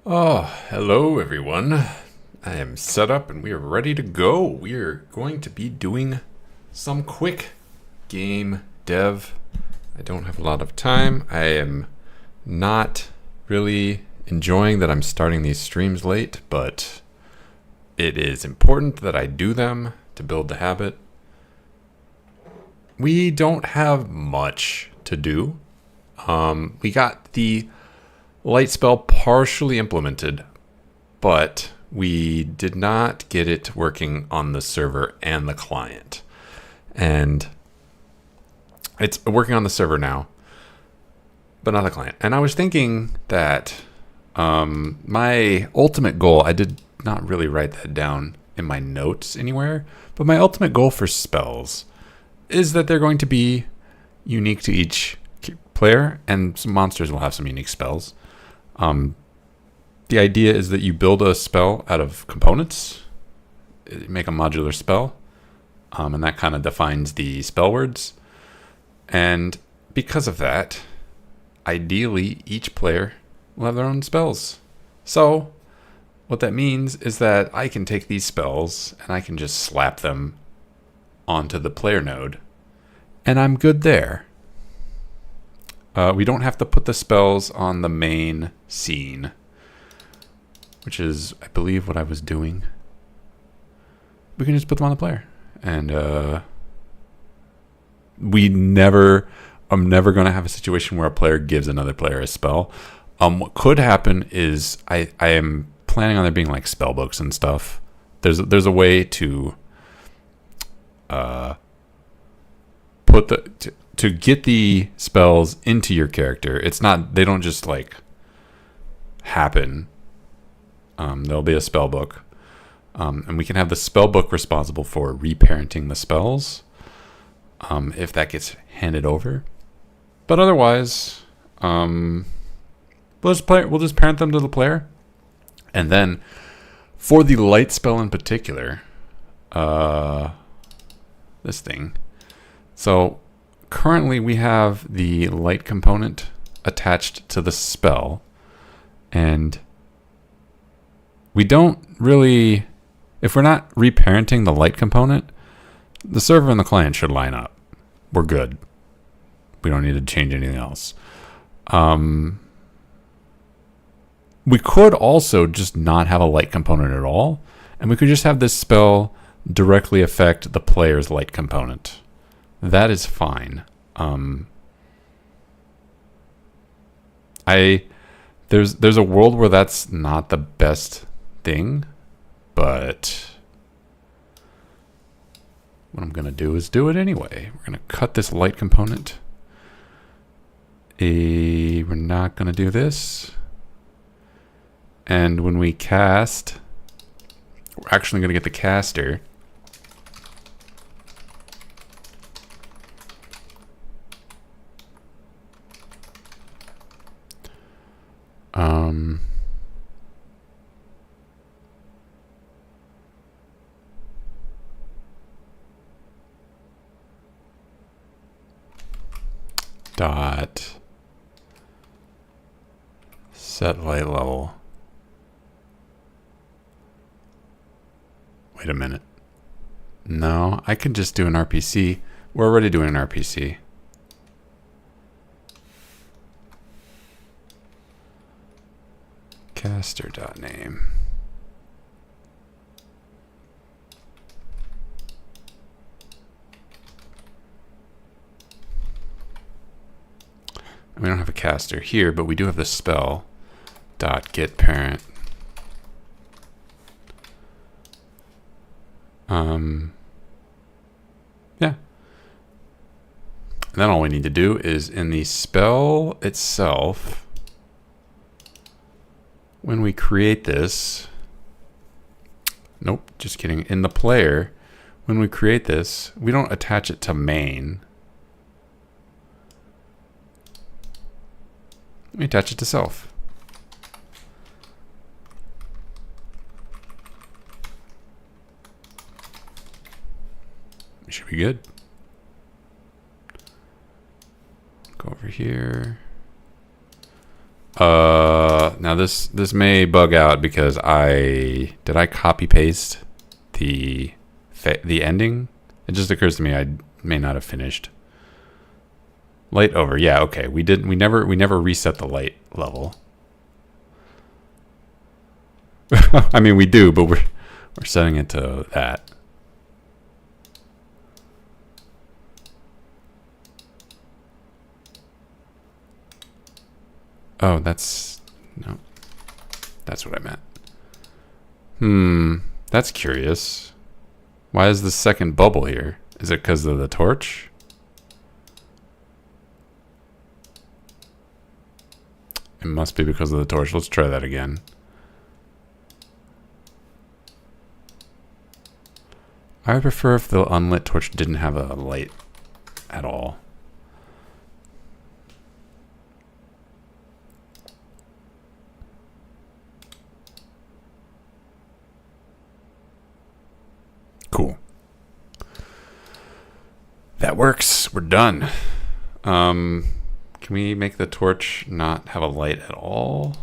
Oh, hello everyone. I am set up and we are ready to go. We are going to be doing some quick game dev. I don't have a lot of time. I am not really enjoying that I'm starting these streams late, but it is important that I do them to build the habit. We don't have much to do. We got the light spell partially implemented, but we did not get it working on the server and the client. And it's working on the server now, but not the client. And I was thinking that my ultimate goal, I did not really write that down in my notes anywhere, but my ultimate goal for spells is that they're going to be unique to each player, and some monsters will have some unique spells. The idea is that you build a spell out of components, make a modular spell, and that kind of defines the spell words. And because of that, ideally, each player will have their own spells. So what that means is that I can take these spells and I can just slap them onto the player node, and I'm good there. We don't have to put the spells on the main scene, which is, I believe, what I was doing. We can just put them on the player. And I'm never going to have a situation where a player gives another player a spell. What could happen is I am planning on there being like spell books and stuff. There's a way to to get the spells into your character. They don't just like happen. There'll be a spell book, and we can have the spell book responsible for reparenting the spells, if that gets handed over. But otherwise, we'll just parent them to the player, and then for the light spell in particular, this thing. So currently we have the light component attached to the spell, and we don't really, if we're not reparenting the light component, the server and the client should line up. We're good. We don't need to change anything else. We could also just not have a light component at all, and we could just have this spell directly affect the player's light component. That is fine. There's a world where that's not the best thing, but what I'm gonna do is do it anyway. We're gonna cut this light component. We're not gonna do this. And when we cast, we're actually gonna get the caster. Dot set light level. Wait a minute. No, I can just do an RPC. We're already doing an RPC. Caster.name. We don't have a caster here, but we do have the spell. Dot get parent. Yeah. And then all we need to do is in the spell itself, when we create this, nope, just kidding. In the player, when we create this, we don't attach it to main. We attach it to self. We should be good. Go over here. now this may bug out because did I copy paste the ending? It just occurs to me I may not have finished. Light over. Yeah, okay. We never reset the light level. I mean, we do, but we're setting it to that. Oh, that's what I meant. That's curious. Why is the second bubble here? Is it because of the torch? It must be because of the torch. Let's try that again. I would prefer if the unlit torch didn't have a light at all. Cool. That works. We're done. Can we make the torch not have a light at all?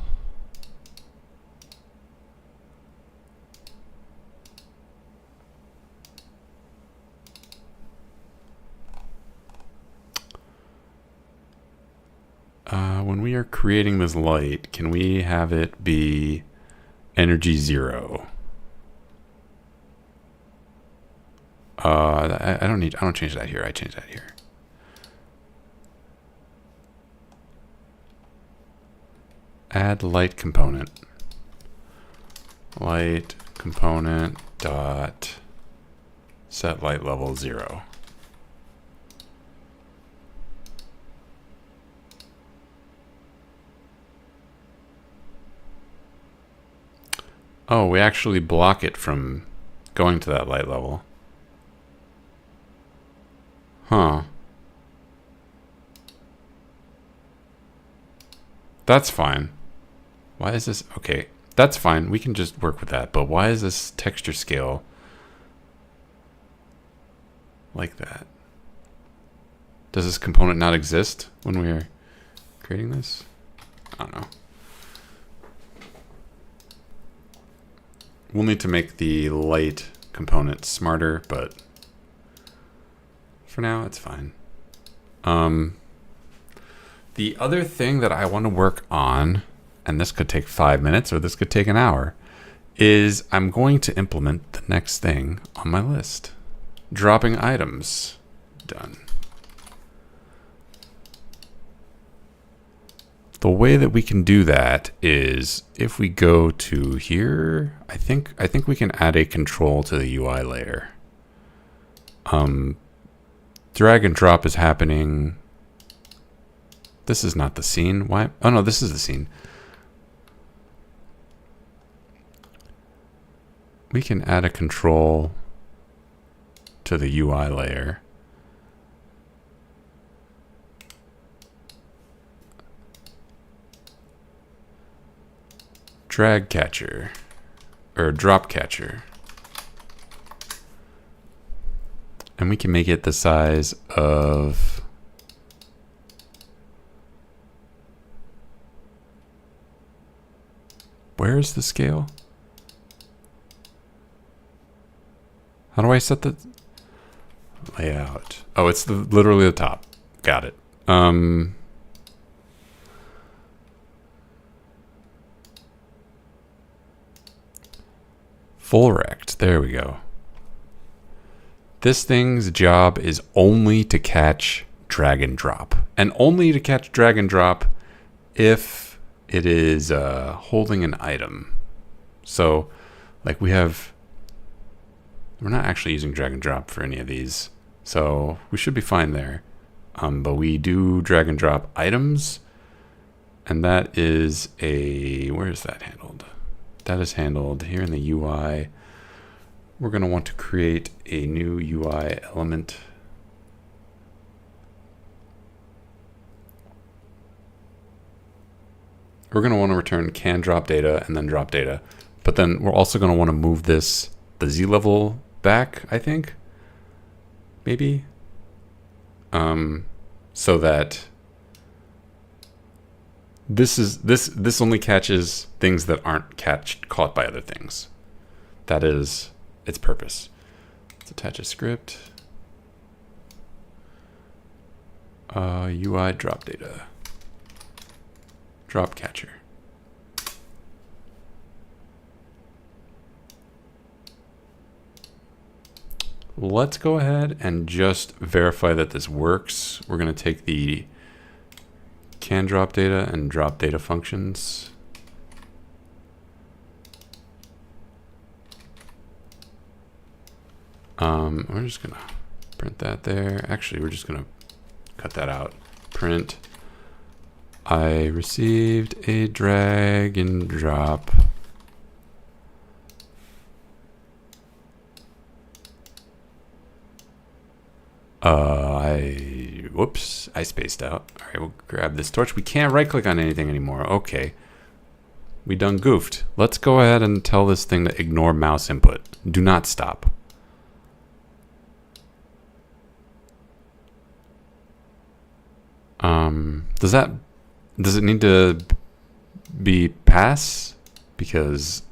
When we are creating this light, can we have it be energy 0? I don't change that here. I change that here. Add light component. Light component dot set light level 0. Oh, we actually block it from going to that light level. Huh. That's fine. Why is this? Okay, that's fine. We can just work with that. But why is this texture scale like that? Does this component not exist when we are creating this? I don't know. We'll need to make the light component smarter, but for now, it's fine. The other thing that I want to work on, and this could take 5 minutes or this could take an hour, is I'm going to implement the next thing on my list. Dropping items. Done. The way that we can do that is if we go to here, I think we can add a control to the UI layer. Drag and drop is happening. This is not the scene. Why? Oh no, this is the scene. We can add a control to the UI layer. Drag catcher or drop catcher. And we can make it the size of where's the scale? How do I set the layout? Oh, it's literally the top. Got it. Full rect. There we go. This thing's job is only to catch drag and drop. And only to catch drag and drop if it is holding an item. So, like we're not actually using drag and drop for any of these. So we should be fine there. But we do drag and drop items. And that is where is that handled? That is handled here in the UI. We're going to want to create a new UI element. We're going to want to return can drop data and then drop data. But then we're also going to want to move the Z level back, I think. Maybe. So that This only catches things that aren't caught by other things. That is its purpose. Let's attach a script. UI drop data. Drop catcher. Let's go ahead and just verify that this works. We're going to take the can drop data and drop data functions. We're just going to print that there. Actually, we're just going to cut that out. Print. I received a drag and drop. Whoops, I spaced out. All right, we'll grab this torch. We can't right click on anything anymore. Okay. We done goofed. Let's go ahead and tell this thing to ignore mouse input. Do not stop. Does it need to be pass? Because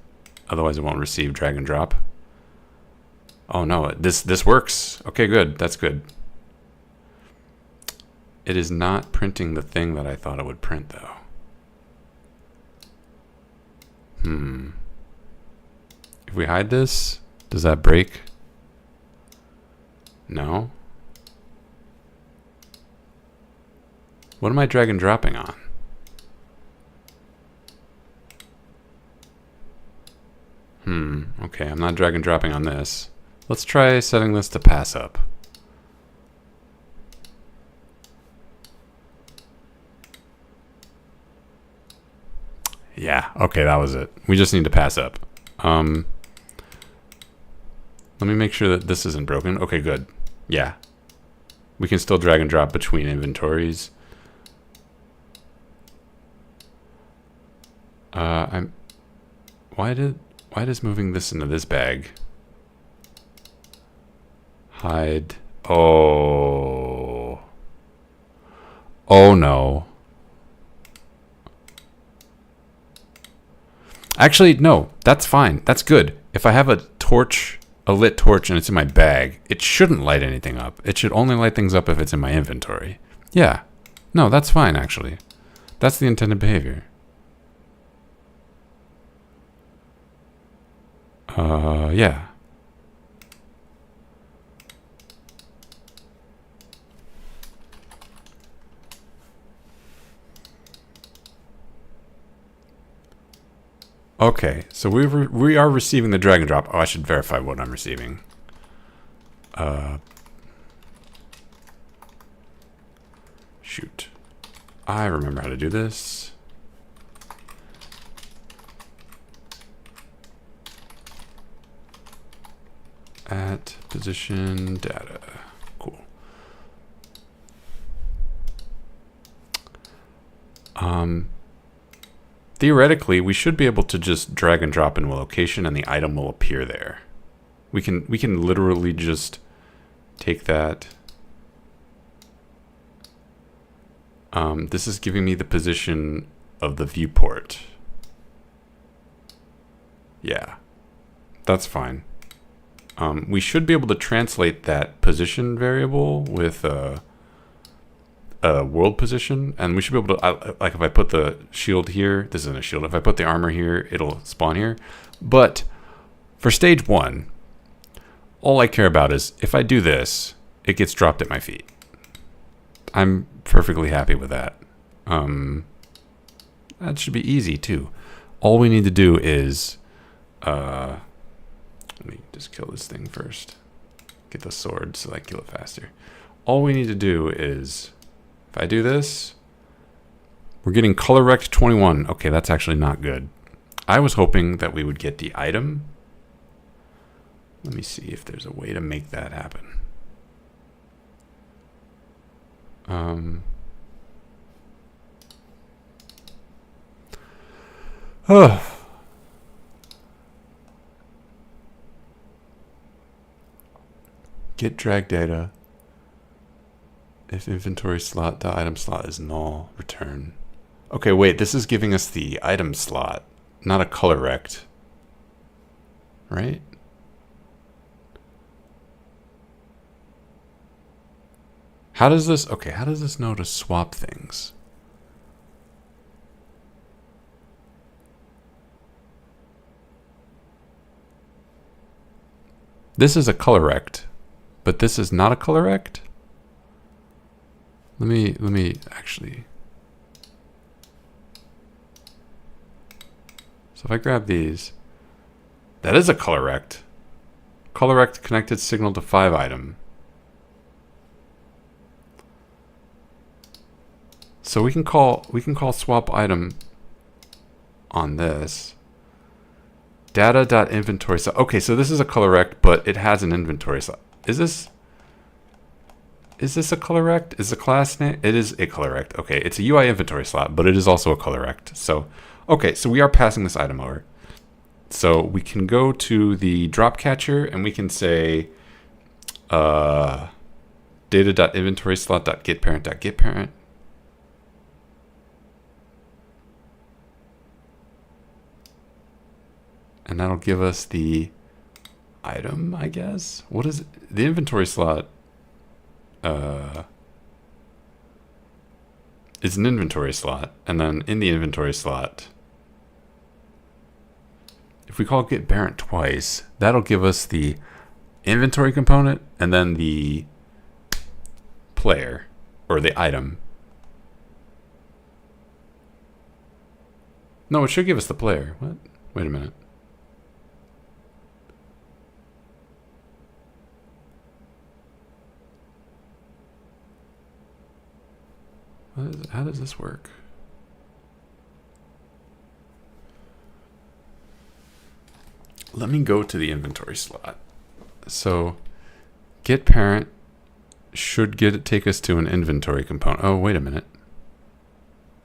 otherwise it won't receive drag and drop. Oh no, this works. Okay, good. That's good. It is not printing the thing that I thought it would print though. If we hide this, does that break? No. What am I drag and dropping on? Okay, I'm not drag and dropping on this. Let's try setting this to pass up. Yeah, okay, that was it. We just need to pass up. Let me make sure that this isn't broken. Okay, good. Yeah. We can still drag and drop between inventories. Why does moving this into this bag? Hide. Oh. Oh no. Actually, no, that's fine. That's good. If I have a torch, a lit torch, and it's in my bag, it shouldn't light anything up. It should only light things up if it's in my inventory. Yeah. No, that's fine, actually. That's the intended behavior. Yeah. Okay, so we are receiving the drag and drop. Oh, I should verify what I'm receiving. Shoot. I remember how to do this. At position data. Cool. Theoretically, we should be able to just drag and drop in a location and the item will appear there. We can literally just take that. This is giving me the position of the viewport. Yeah, that's fine. We should be able to translate that position variable with a world position, and we should be able to, like if I put the shield here, this isn't a shield, if I put the armor here, it'll spawn here. But for stage 1, all I care about is if I do this, it gets dropped at my feet. I'm perfectly happy with that. That should be easy too. All we need to do is, let me just kill this thing first. Get the sword so I kill it faster. All we need to do is, if I do this, we're getting color rect 21. Okay, that's actually not good. I was hoping that we would get the item. Let me see if there's a way to make that happen. Get drag data. If inventory slot to item slot is null, return. Okay, wait, this is giving us the item slot, not a color rect, right? How does this, okay, how does this know to swap things? This is a color rect, but this is not a color rect? Let me actually. So if I grab these, that is a color rect. Color rect connected signal to 5 item. So we can call swap item on this. Data.inventory slot. Okay, so this is a color rect, but it has an inventory slot. Is this a color rect? Is the class name? It is a color rect. Okay, it's a UI inventory slot, but it is also a color rect. So, okay, so we are passing this item over. So we can go to the drop catcher and we can say data.inventory slot.getParent.getParent. And that'll give us the item, I guess. What is it? The inventory slot? Is an inventory slot, and then in the inventory slot, if we call get parent twice, that'll give us the inventory component and then the player or the item. No, it should give us the player. What? Wait a minute. How does this work? Let me go to the inventory slot. So get parent should take us to an inventory component. Oh, wait a minute.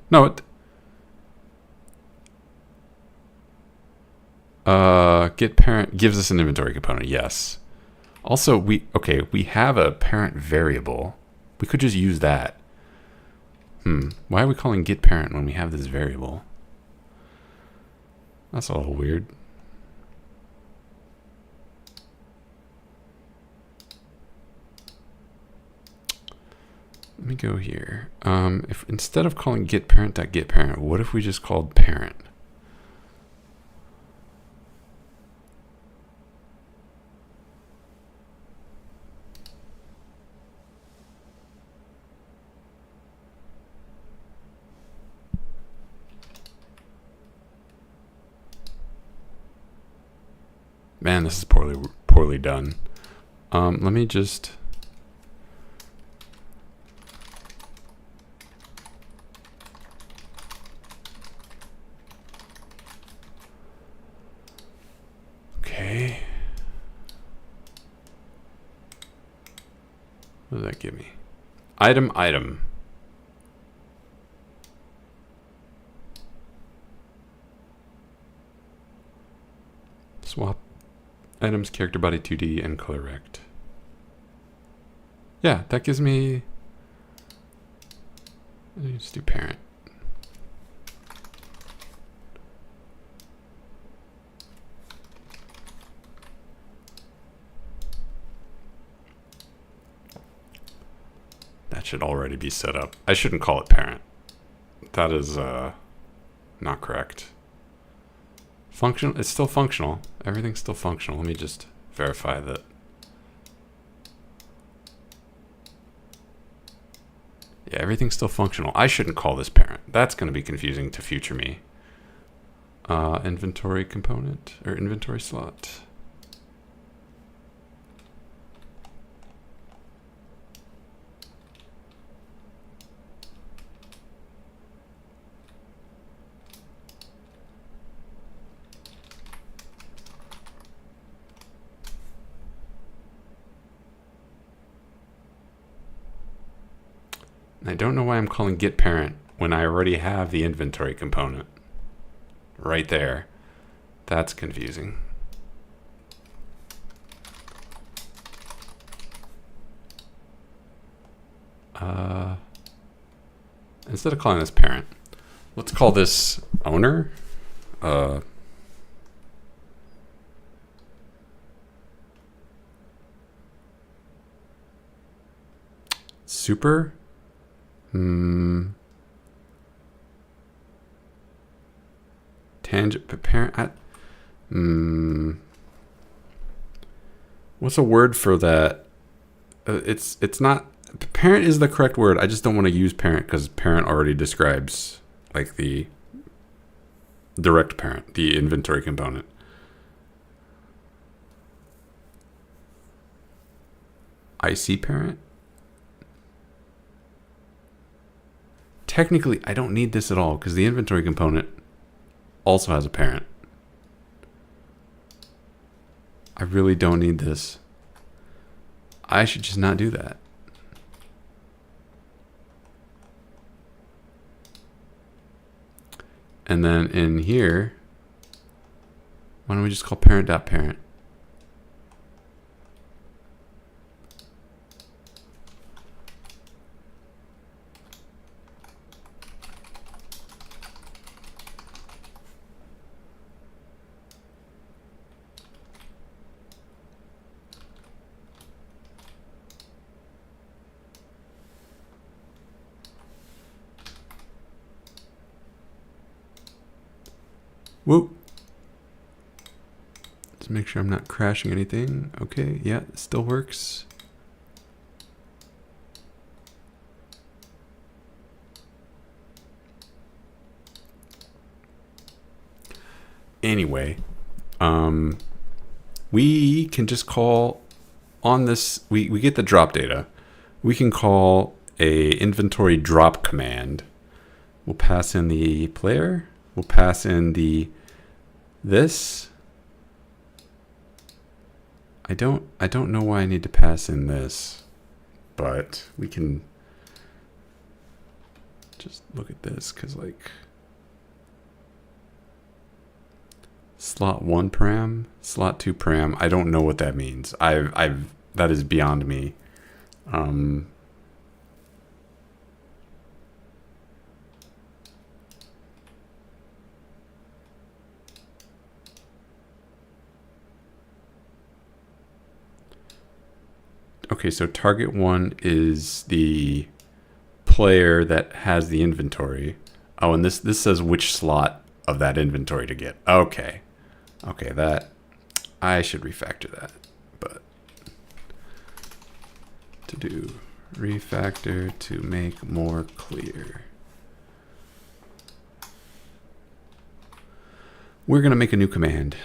No, get parent gives us an inventory component. Yes. Also, we have a parent variable. We could just use that. Why are we calling get parent when we have this variable? That's a little weird. Let me go here. If instead of calling get parent.getParent, what if we just called parent? Man, this is poorly done. Let me just. Okay. What does that give me? Item. Swap items, character body 2D, and color rect. Yeah, that gives me. Let's do parent. That should already be set up. I shouldn't call it parent. That is not correct. Functional. It's still functional. Everything's still functional. Let me just verify that. Yeah, everything's still functional. I shouldn't call this parent. That's going to be confusing to future me. Inventory component or inventory slot. I don't know why I'm calling get parent when I already have the inventory component right there. That's confusing. Instead of calling this parent, let's call this owner. Super. Tangent parent. What's a word for that? It's not. Parent is the correct word. I just don't want to use parent because parent already describes like the direct parent, the inventory component. IC parent. Technically, I don't need this at all because the inventory component also has a parent. I really don't need this. I should just not do that. And then in here, why don't we just call parent.parent? Whoop. Let's make sure I'm not crashing anything. Okay, yeah, it still works. Anyway, we can just call on this. We get the drop data. We can call a inventory drop command. We'll pass in the player. We'll pass in the this. I don't know why I need to pass in this, but we can just look at this because like slot 1 param, slot 2 param. I don't know what that means. That is beyond me. Okay, so target 1 is the player that has the inventory. Oh, and this says which slot of that inventory to get. Okay. Okay, that I should refactor that. But to do refactor to make more clear. We're going to make a new command.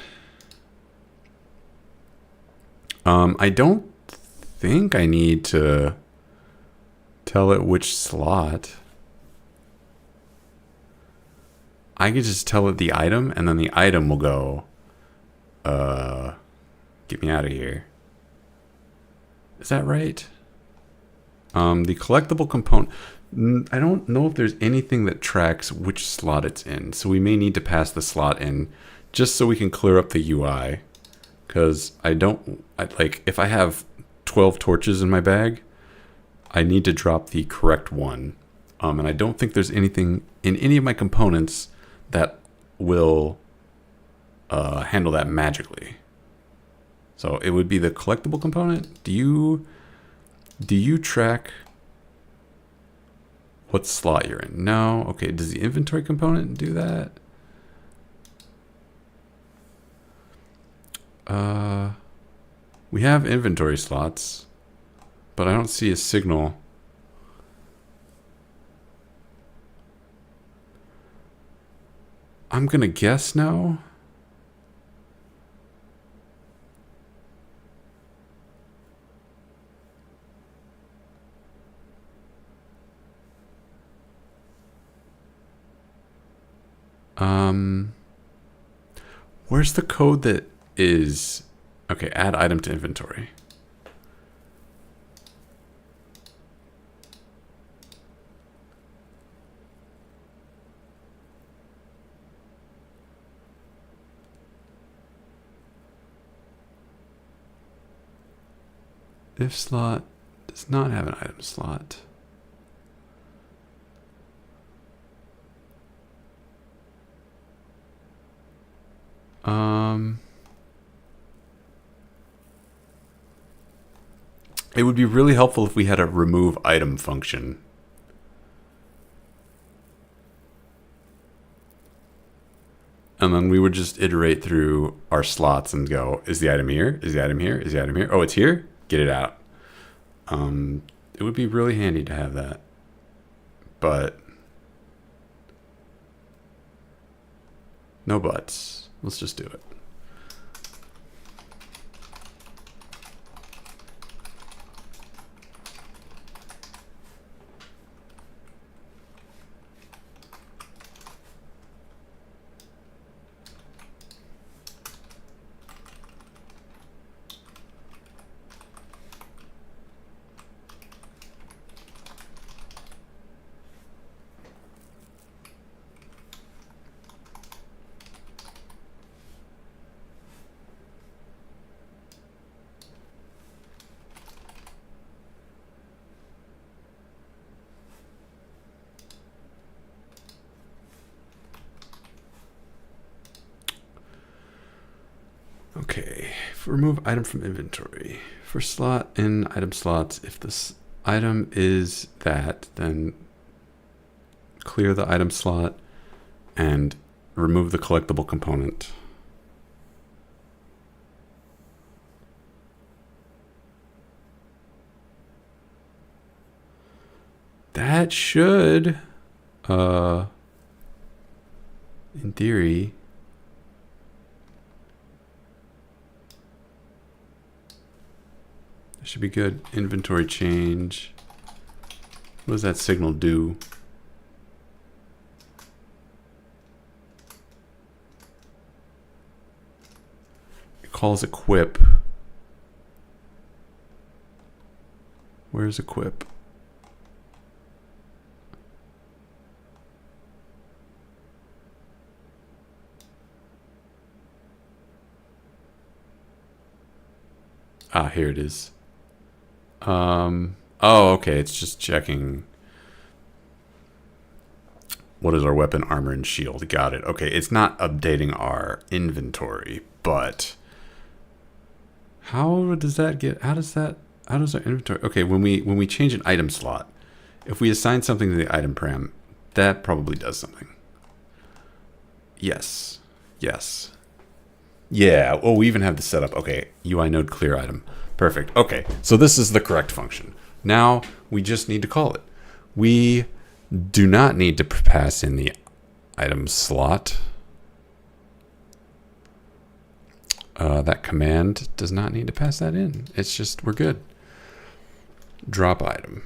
I don't think I need to tell it which slot. I could just tell it the item, and then the item will go, get me out of here. Is that right? The collectible component, I don't know if there's anything that tracks which slot it's in, so we may need to pass the slot in just so we can clear up the UI. Because if I have 12 torches in my bag, I need to drop the correct one. And I don't think there's anything in any of my components that will handle that magically. So it would be the collectible component. Do you track what slot you're in? No. Okay, does the inventory component do that? We have inventory slots, but I don't see a signal. I'm gonna guess no. Where's the code that is... Okay, add item to inventory. If slot does not have an item slot. It would be really helpful if we had a remove item function. And then we would just iterate through our slots and go, is the item here? Is the item here? Is the item here? Oh, it's here? Get it out. It would be really handy to have that. But no buts. Let's just do it. Okay, remove item from inventory. For slot in item slots, if this item is that, then clear the item slot and remove the collectible component. That should, in theory, that should be good. Inventory change. What does that signal do? It calls equip. Where's equip? Ah, here it is. Oh, okay. It's just checking. What is our weapon, armor, and shield? Got it. Okay, it's not updating our inventory, but how does that get? How does our inventory? Okay, when we change an item slot, if we assign something to the item param, that probably does something. Yes. Yes. Yeah. Oh, we even have the setup. Okay, UI node clear item. Perfect. Okay, so this is the correct function. Now we just need to call it. We do not need to pass in the item slot. That command does not need to pass that in. It's just, we're good. Drop item.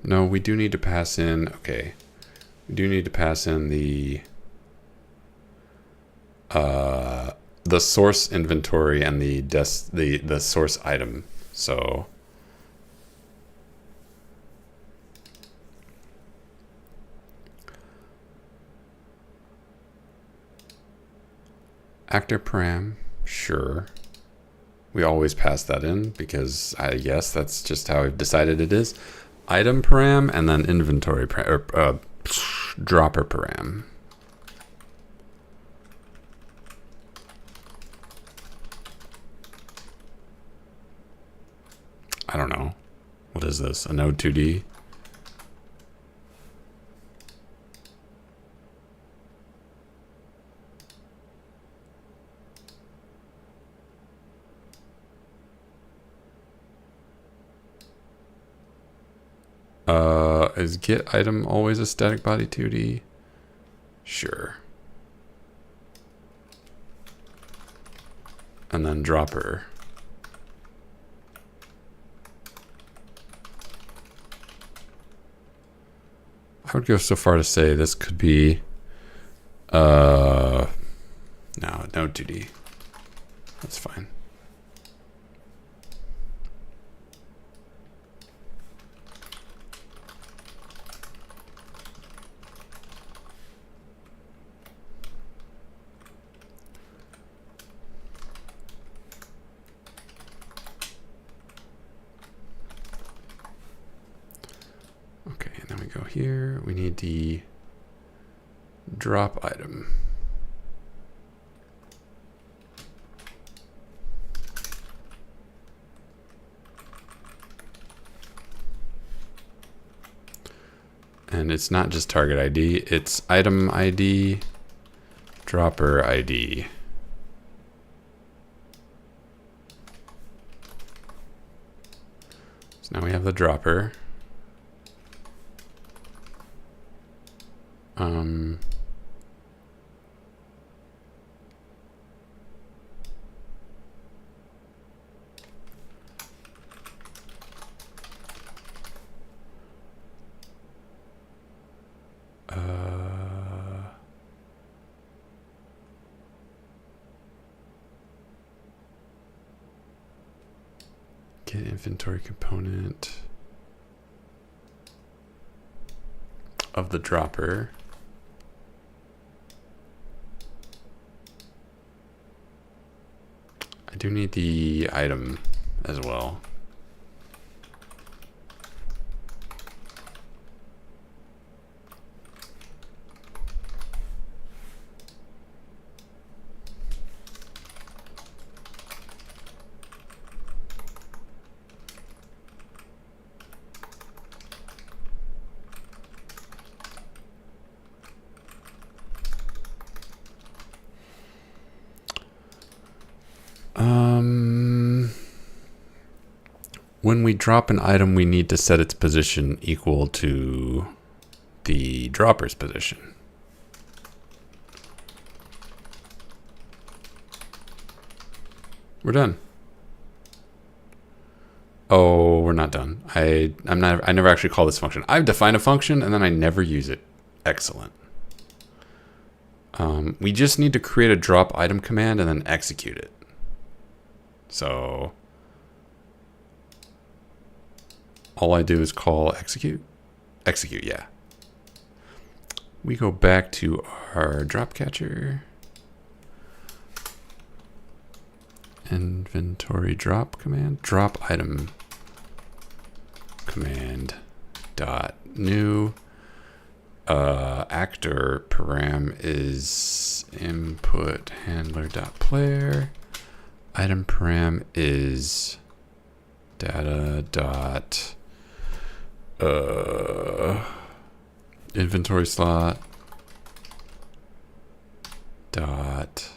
No, we do need to pass in, okay. We do need to pass in the source inventory and the source item. So actor param, sure. We always pass that in because I guess that's just how I've decided it is. Item param and then inventory param, dropper param. I don't know. What is this? A node 2D? Is get item always a static body 2D? Sure. And then dropper. I would go so far to say this could be No, no 2D. That's fine. Okay, and then we go here. We need the drop item. And it's not just target ID, it's item ID, dropper ID. So now we have the dropper. Get inventory component of the dropper. I do need the item as well. When we drop an item, we need to set its position equal to the dropper's position. We're done. Oh, we're not done. I never actually call this function. I've defined a function and then I never use it. Excellent. We just need to create a drop item command and then execute it. So all I do is call execute. Execute, yeah. We go back to our drop catcher. Inventory drop command. Drop item command dot new. Actor param is input handler dot player. Item param is data dot inventory slot dot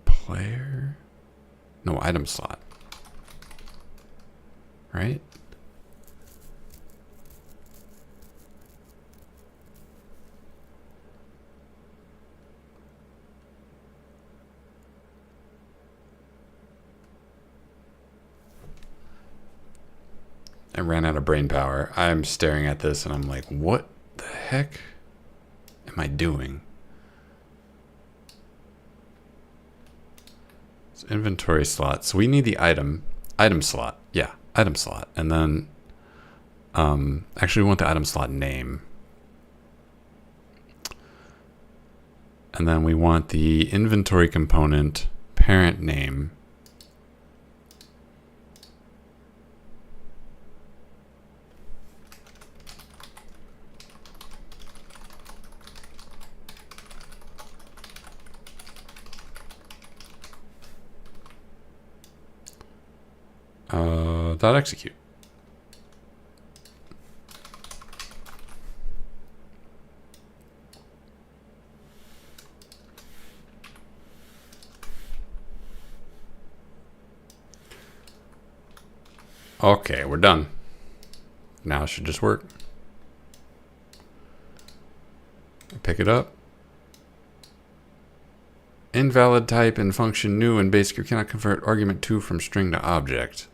player, no, item slot, right? I ran out of brain power. I'm staring at this and I'm like, what the heck am I doing? It's inventory slot. So we need the item slot. Yeah, item slot. And then actually we want the item slot name. And then we want the inventory component parent name. Dot execute. Okay, we're done. Now it should just work. Pick it up. Invalid type and function new in basic. You cannot convert argument 2 from string to object.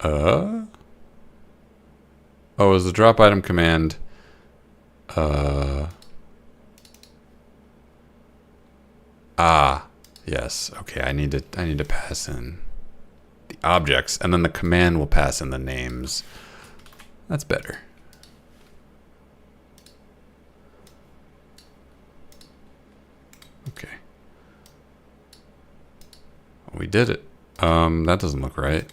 Oh, is the drop item command yes. Okay, I need to pass in the objects, and then the command will pass in the names. That's better. Okay. We did it. That doesn't look right.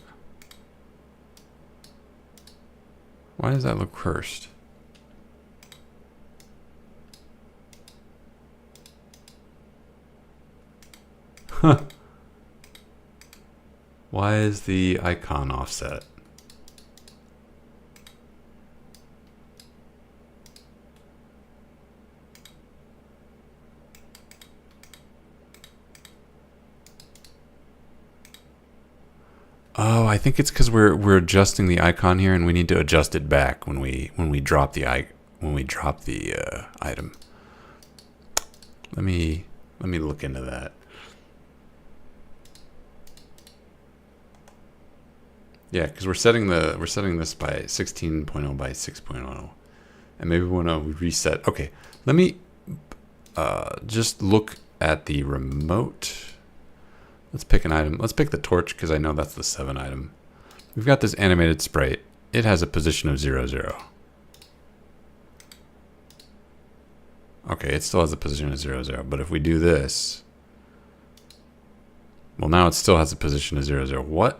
Why does that look cursed? Huh. Why is the icon offset? Oh, I think it's because we're adjusting the icon here, and we need to adjust it back when we drop the item. Let me look into that. Yeah, because we're setting this by 16.0 by 6.0, and maybe we want to reset. Okay, let me just look at the remote. Let's pick an item. Let's pick the torch because I know that's the 7 item. We've got this animated sprite. It has a position of 0, 0. Okay, it still has a position of 0, 0. But if we do this, well, now it still has a position of 0, 0. What?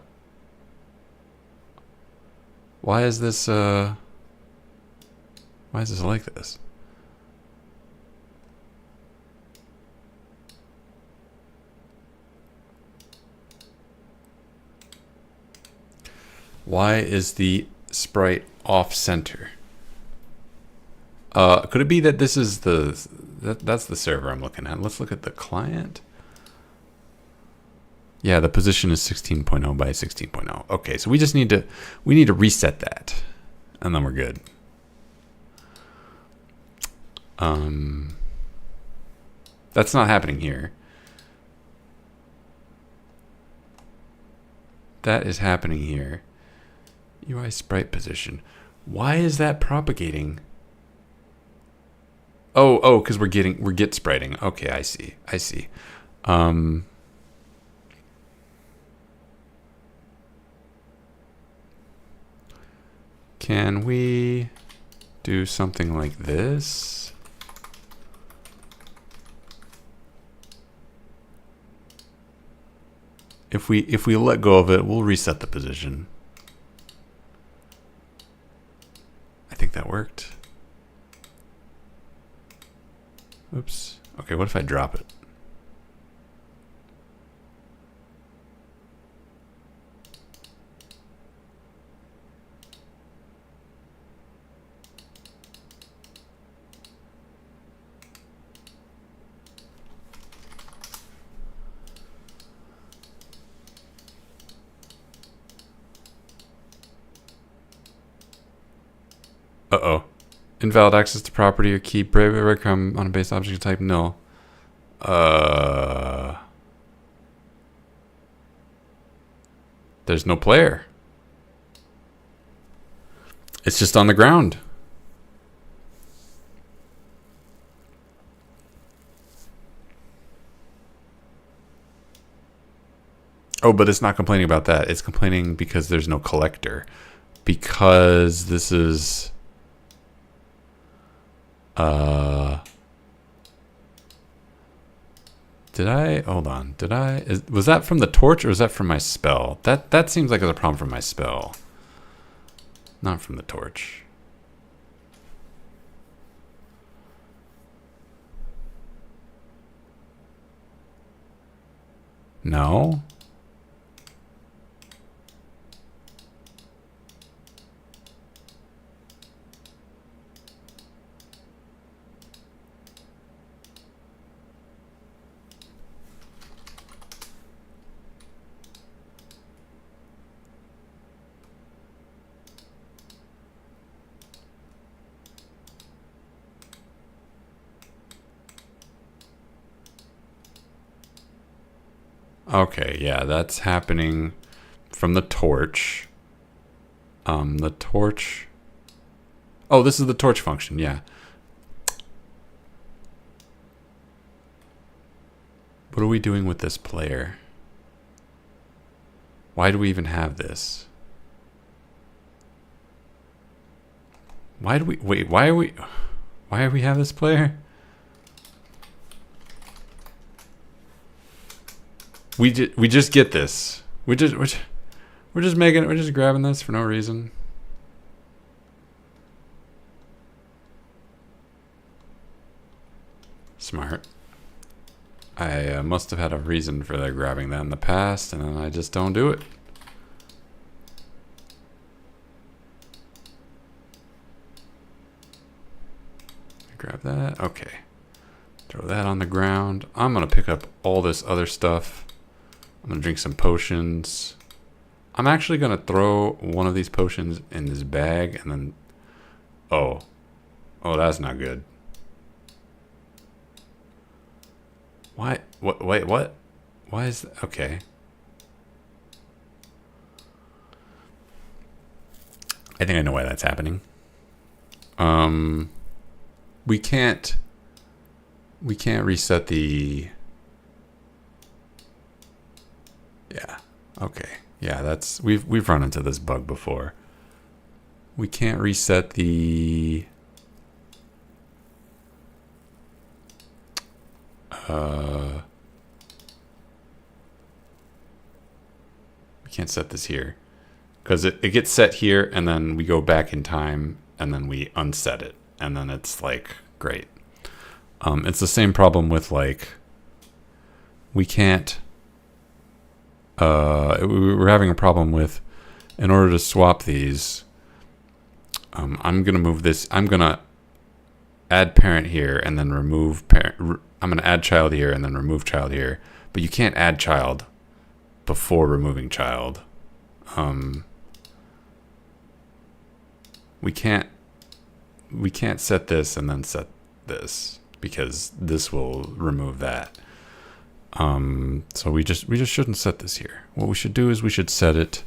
Why is this like this? Why is the sprite off center? Could it be that this is that's the server I'm looking at? Let's look at the client. Yeah, the position is 16.0 by 16.0. Okay, so we need to reset that, and then we're good. That's not happening here. That is happening here. UI sprite position. Why is that propagating? Oh, because we're get spriting. Okay, I see. Can we do something like this? If we let go of it, we'll reset the position. I think that worked. Oops. Okay, what if I drop it? Uh-oh. Invalid access to property or key breadcrumb on a base object type null. There's no player. It's just on the ground. Oh, but it's not complaining about that. It's complaining because there's no collector. Because this is... hold on. Was that from the torch or was that from my spell? That seems like it's a problem from my spell. Not from the torch. No? Okay, yeah, that's happening from the torch. The torch. Oh, this is the torch function, yeah. What are we doing with this player? Why do we even have this? Why do we, wait, why do we have this player? We just get this. We're just grabbing this for no reason. Smart. I must have had a reason for grabbing that in the past, and then I just don't do it. Grab that. Okay. Throw that on the ground. I'm going to pick up all this other stuff. I'm going to drink some potions. I'm actually going to throw one of these potions in this bag, and then... Oh, that's not good. Why? What? Wait, what? Why is that? Okay. I think I know why that's happening. We can't reset the... Yeah. Okay. Yeah, that's... We've run into this bug before. We can't reset the... we can't set this here because it gets set here and then we go back in time and then we unset it and then it's like great. It's the same problem with like we can't we're having a problem with in order to swap these. I'm gonna move this. I'm gonna add parent here and then remove parent. I'm going to add child here and then remove child here. But you can't add child before removing child. We can't set this and then set this because this will remove that. So we just shouldn't set this here. What we should do is we should set it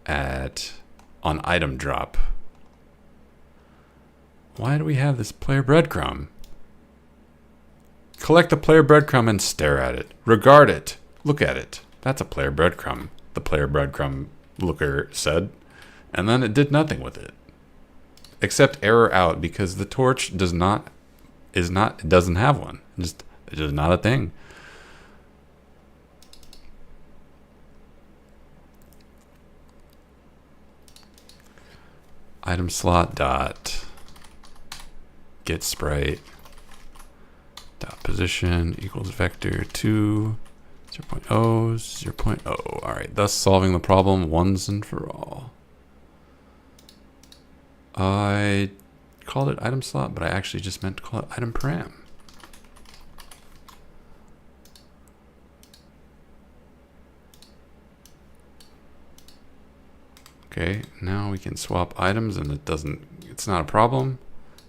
on item drop. Why do we have this player breadcrumb? Collect the player breadcrumb and stare at it. Regard it. Look at it. That's a player breadcrumb, the player breadcrumb looker said. And then it did nothing with it. Except error out because the torch doesn't have one. It's just not a thing. Item slot dot get sprite dot position equals vector 2 0.0 0.0. All right, thus solving the problem once and for all. I called it item slot, but I actually just meant to call it item param. Okay, now we can swap items and it's not a problem.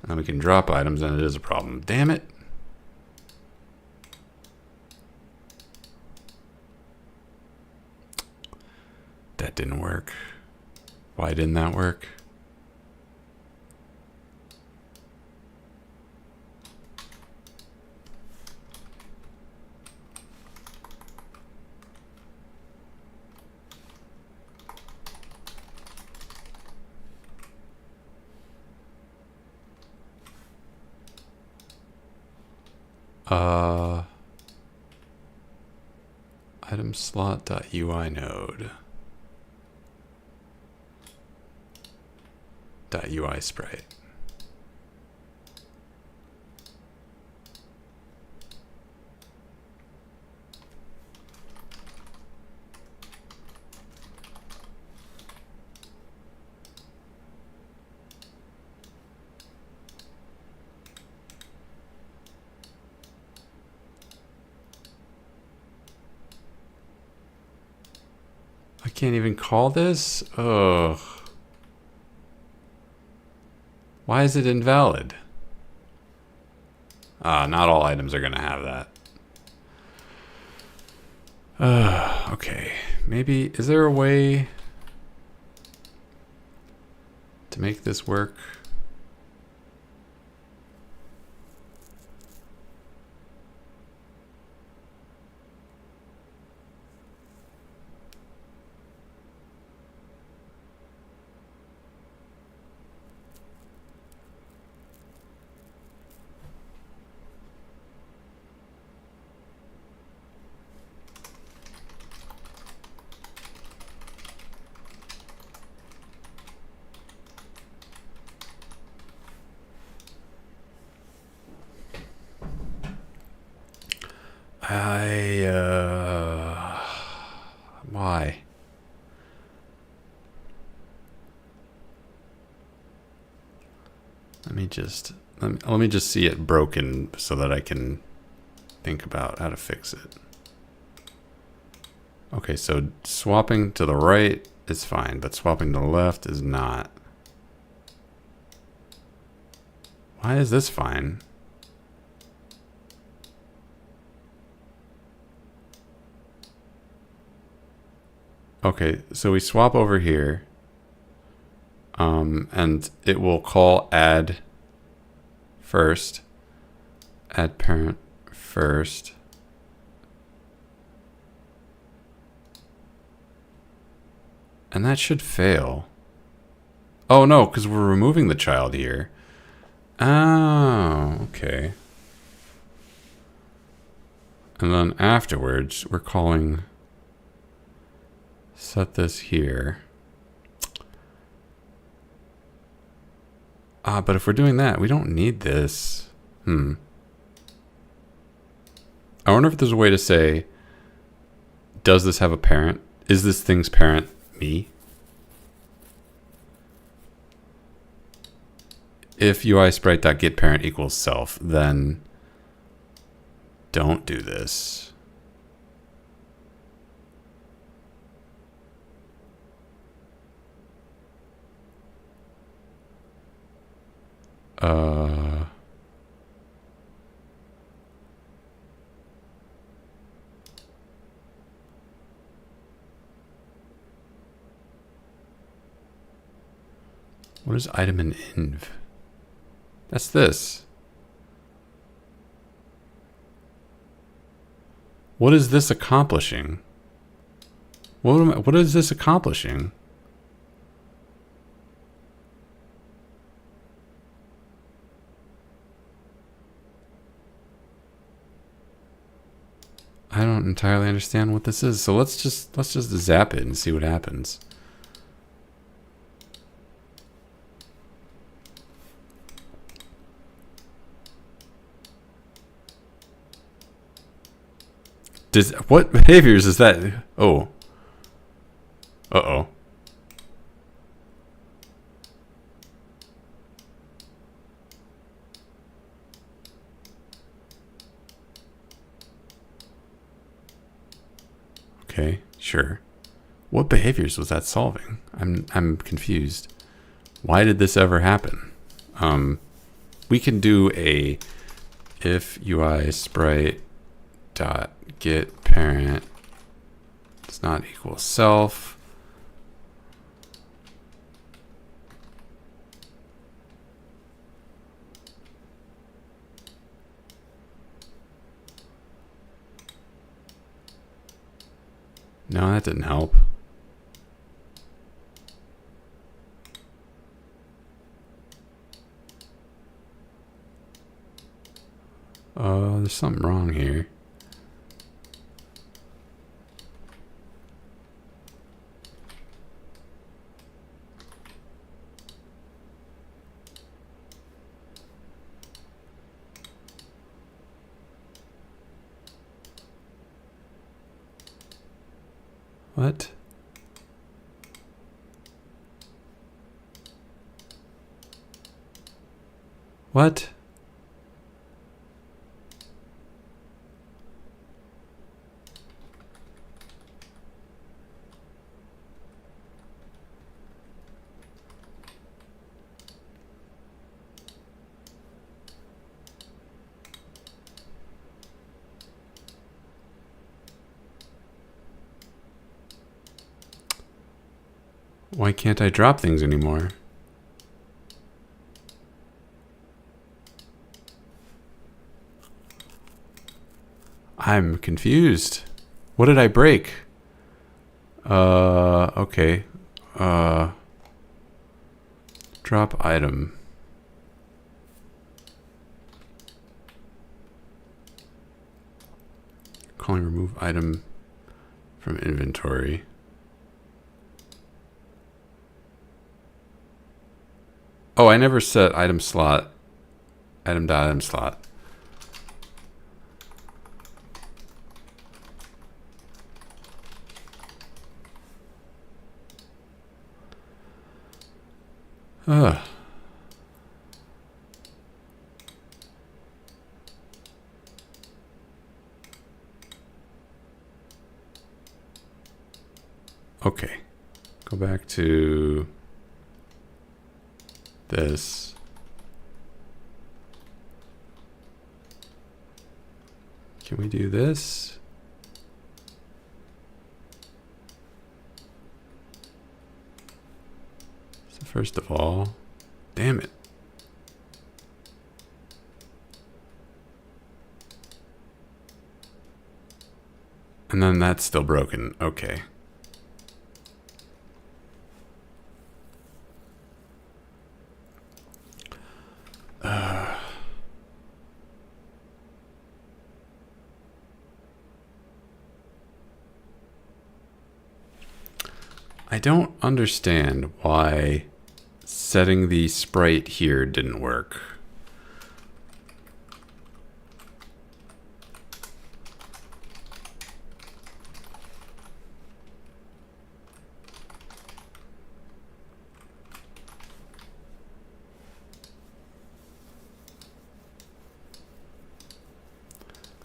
And then we can drop items and it is a problem. Damn it. That didn't work. Why didn't that work? Item slot.ui node .ui sprite. I can't even call this? Ugh. Why is it invalid? Not all items are going to have that. Okay. Maybe, is there a way? to make this work. Why? Let me just see it broken so that I can think about how to fix it. Okay, so swapping to the right is fine, but swapping to the left is not. Why is this fine? Okay, so we swap over here, and it will call add first, add parent first. And that should fail. Oh no, because we're removing the child here. Oh, okay. And then afterwards, we're calling set this here. But if we're doing that, we don't need this. I wonder if there's a way to say, does this have a parent? Is this thing's parent me? If UI sprite.getParent equals self, then don't do this. What is item in inv? That's this. What is this accomplishing? What is this accomplishing? I don't entirely understand what this is. So let's just zap it and see what happens. What behaviors is that? Oh. Uh-oh. Okay, sure. What behaviors was that solving? I'm confused. Why did this ever happen? We can do a if UI sprite dot get parent does not equal self. No, that didn't help. There's something wrong here. What? What? Why can't I drop things anymore? I'm confused. What did I break? Okay. Drop item. Calling remove item from inventory. Oh, I never set item slot. Item.item slot. Ugh. Okay. Go back to this. Can we do this? So first of all, damn it. And then that's still broken. Okay. I don't understand why setting the sprite here didn't work.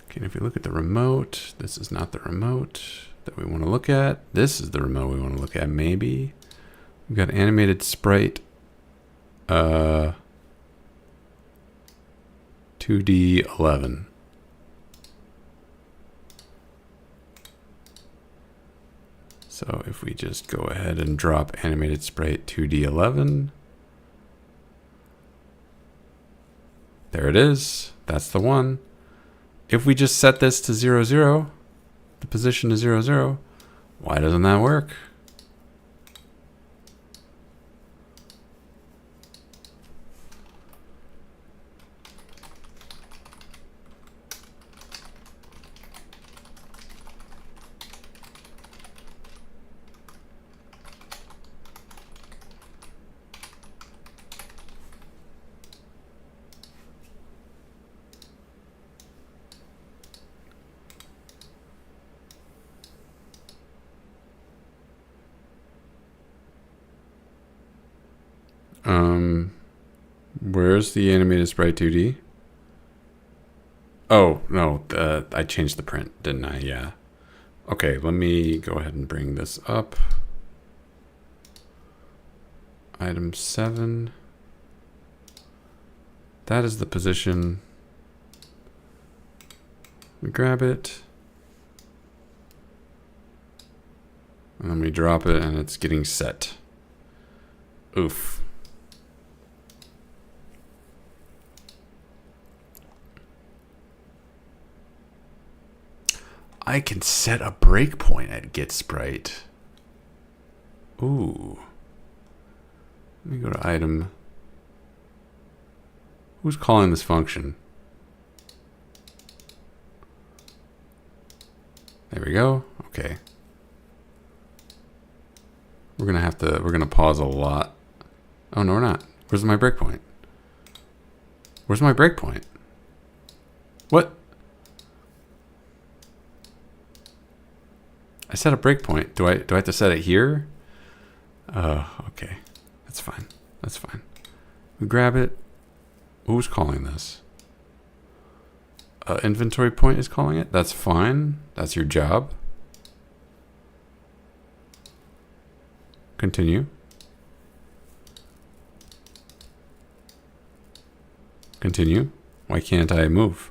Okay, and if you look at the remote, this is not the remote that we want to look at. This is the remote we want to look at, maybe. We've got animated sprite. 2D11. So if we just go ahead and drop animated sprite 2D11. There it is. That's the one. If we just set this to 0, 0, the position to 0, 0, why doesn't that work? Where's the animated sprite 2D? Oh, no, I changed the print, didn't I? Yeah. Okay, let me go ahead and bring this up. Item 7. That is the position. We grab it. And then we drop it and it's getting set. Oof. I can set a breakpoint at getSprite. Ooh. Let me go to item. Who's calling this function? There we go. Okay. We're gonna pause a lot. Oh no, we're not. Where's my breakpoint? Where's my breakpoint? What? I set a breakpoint. Do I have to set it here? Oh, okay. That's fine. That's fine. We grab it. Who's calling this? Inventory point is calling it? That's fine. That's your job. Continue. Continue. Why can't I move?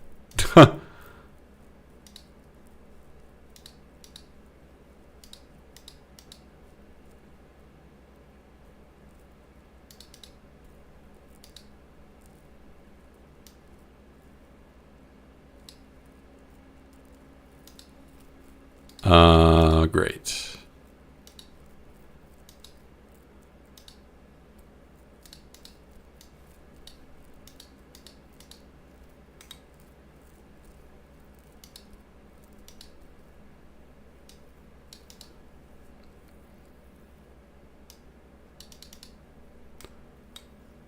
Great.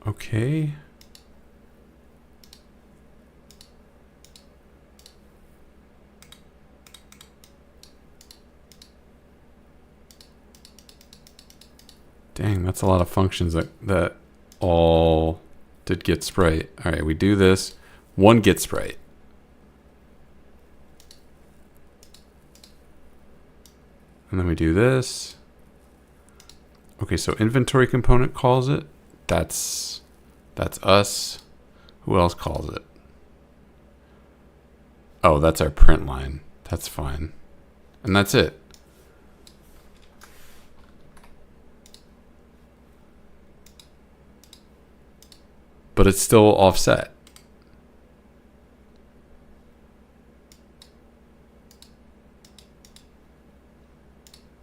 Okay. Dang, that's a lot of functions that all did get sprite. All right, we do this. One get sprite. And then we do this. Okay, so inventory component calls it. That's us. Who else calls it? Oh, that's our print line. That's fine. And that's it. But it's still offset.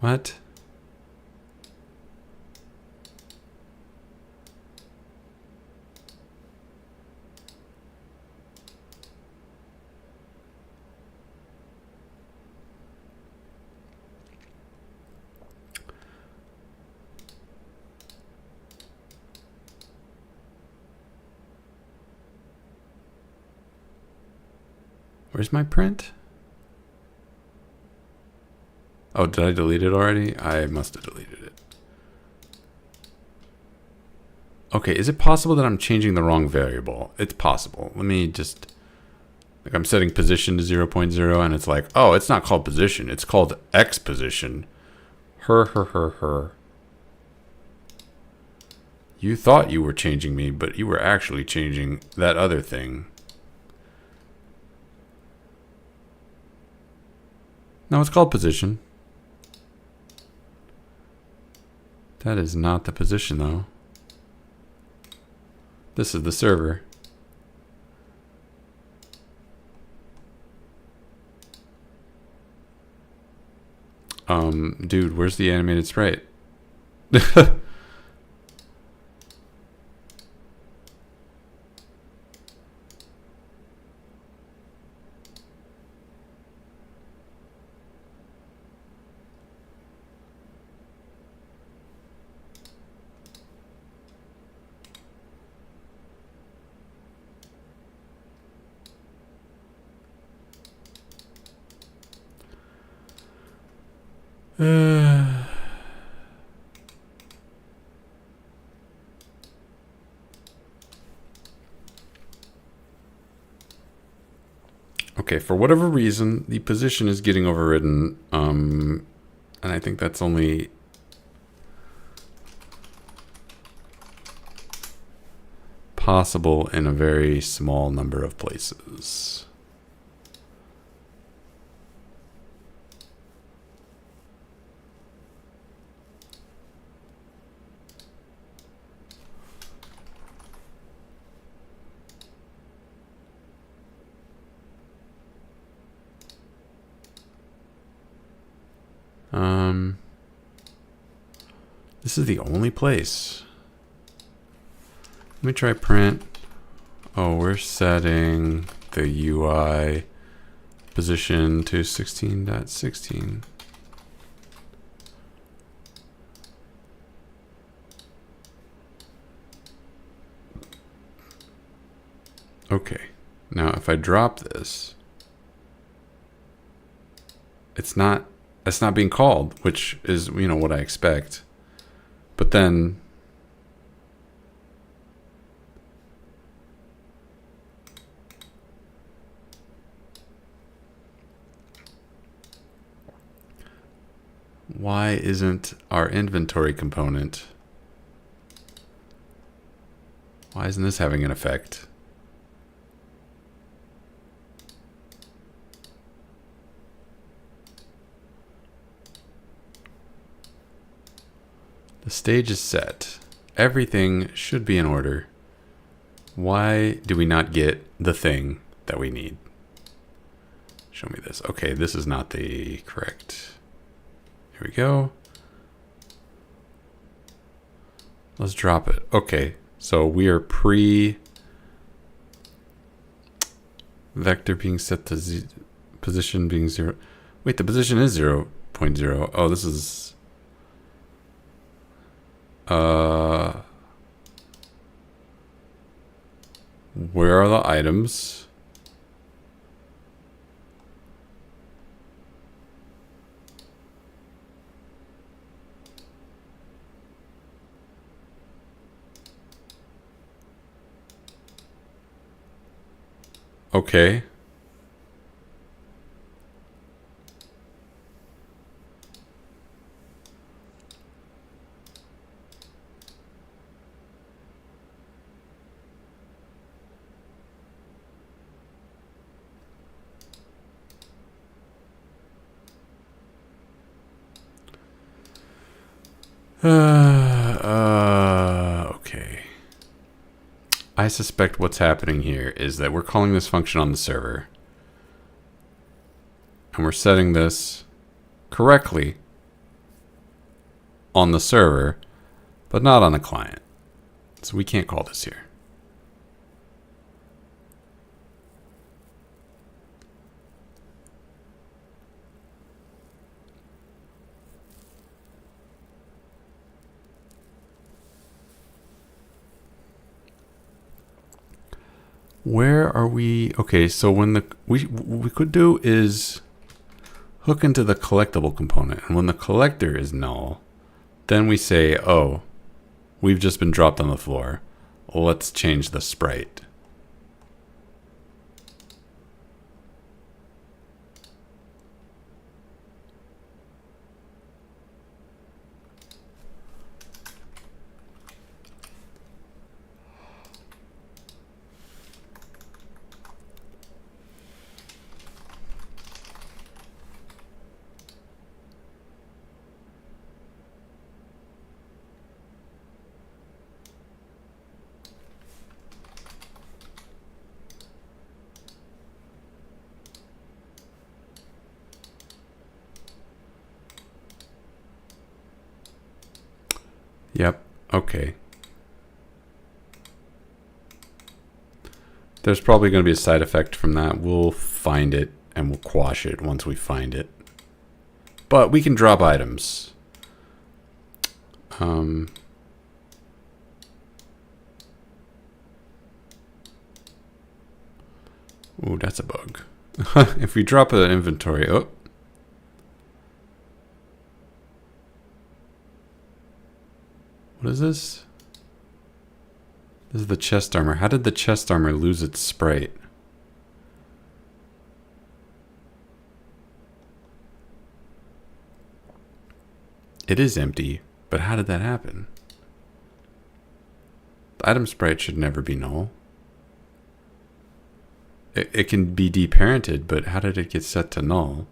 What? Where's my print? Oh, did I delete it already? I must have deleted it. Okay, is it possible that I'm changing the wrong variable? It's possible. Let me just... Like I'm setting position to 0.0 and it's like, oh, it's not called position. It's called X position. Her. You thought you were changing me, but you were actually changing that other thing. No, it's called position. That is not the position, though. This is the server. Dude, where's the animated sprite? Okay, for whatever reason, the position is getting overridden, and I think that's only possible in a very small number of places. This is the only place. Let me try print. Oh, we're setting the UI position to 16.16. Okay. Now, if I drop this, it's not being called, which is, you know, what I expect. But then why isn't our inventory component, why isn't this having an effect? The stage is set. Everything should be in order. Why do we not get the thing that we need? Show me this. Okay, this is not the correct. Here we go. Let's drop it. Okay, so we are vector being set to position being 0. Wait, the position is 0.0. Oh, this is where are the items? Okay. Okay. I suspect what's happening here is that we're calling this function on the server. And we're setting this correctly on the server, but not on the client. So we can't call this here. Where are we? Okay, so when what we could do is hook into the collectible component, and when the collector is null, then we say, oh, we've just been dropped on the floor. Let's change the sprite. Yep, okay. There's probably going to be a side effect from that. We'll find it and we'll quash it once we find it. But we can drop items. Ooh, that's a bug. If we drop an inventory, oh. What is this? This is the chest armor. How did the chest armor lose its sprite? It is empty, but how did that happen? The item sprite should never be null. It can be deparented, but how did it get set to null?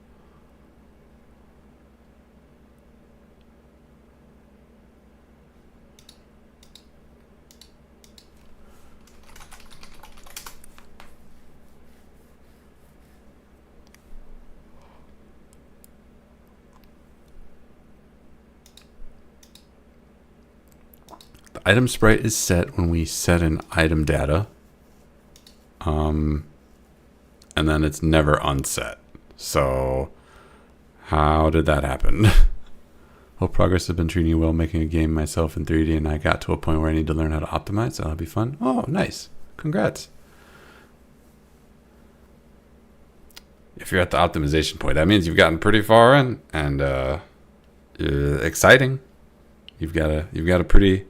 Item sprite is set when we set an item data. And then it's never unset. So how did that happen? Hope progress has been treating you well making a game myself in 3D, and I got to a point where I need to learn how to optimize, so that'll be fun. Oh, nice. Congrats. If you're at the optimization point, that means you've gotten pretty far in, and exciting. You've got a pretty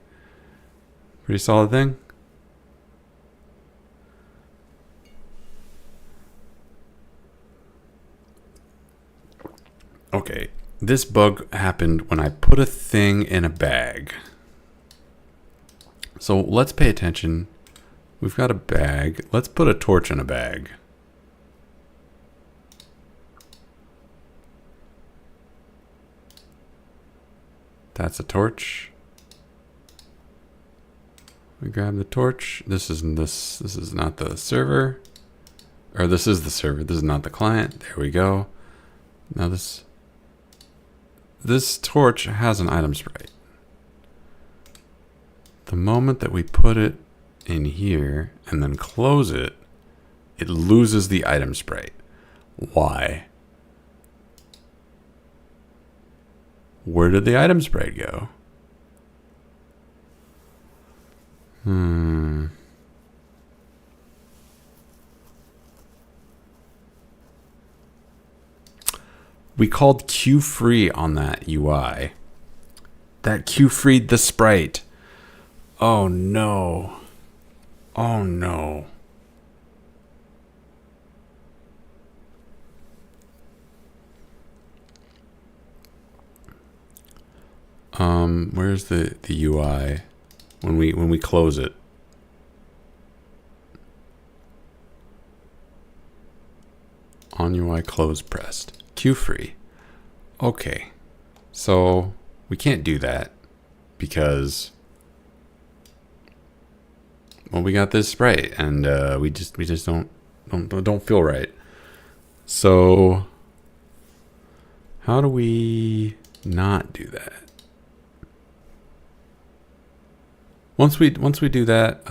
solid thing. Okay, this bug happened when I put a thing in a bag. So let's pay attention. We've got a bag. Let's put a torch in a bag. That's a torch. We grab the torch. This is not the server. Or this is the server. This is not the client. There we go. Now this torch has an item sprite. The moment that we put it in here and then close it, it loses the item sprite. Why? Where did the item sprite go? We called queue_free on that UI. That queue_freed the sprite. Oh no. Oh no. Where's the UI when we close it? On UI close pressed. Queue_free. Okay. So we can't do that because well, we got this sprite and we just don't feel right. So how do we not do that? Once we do that,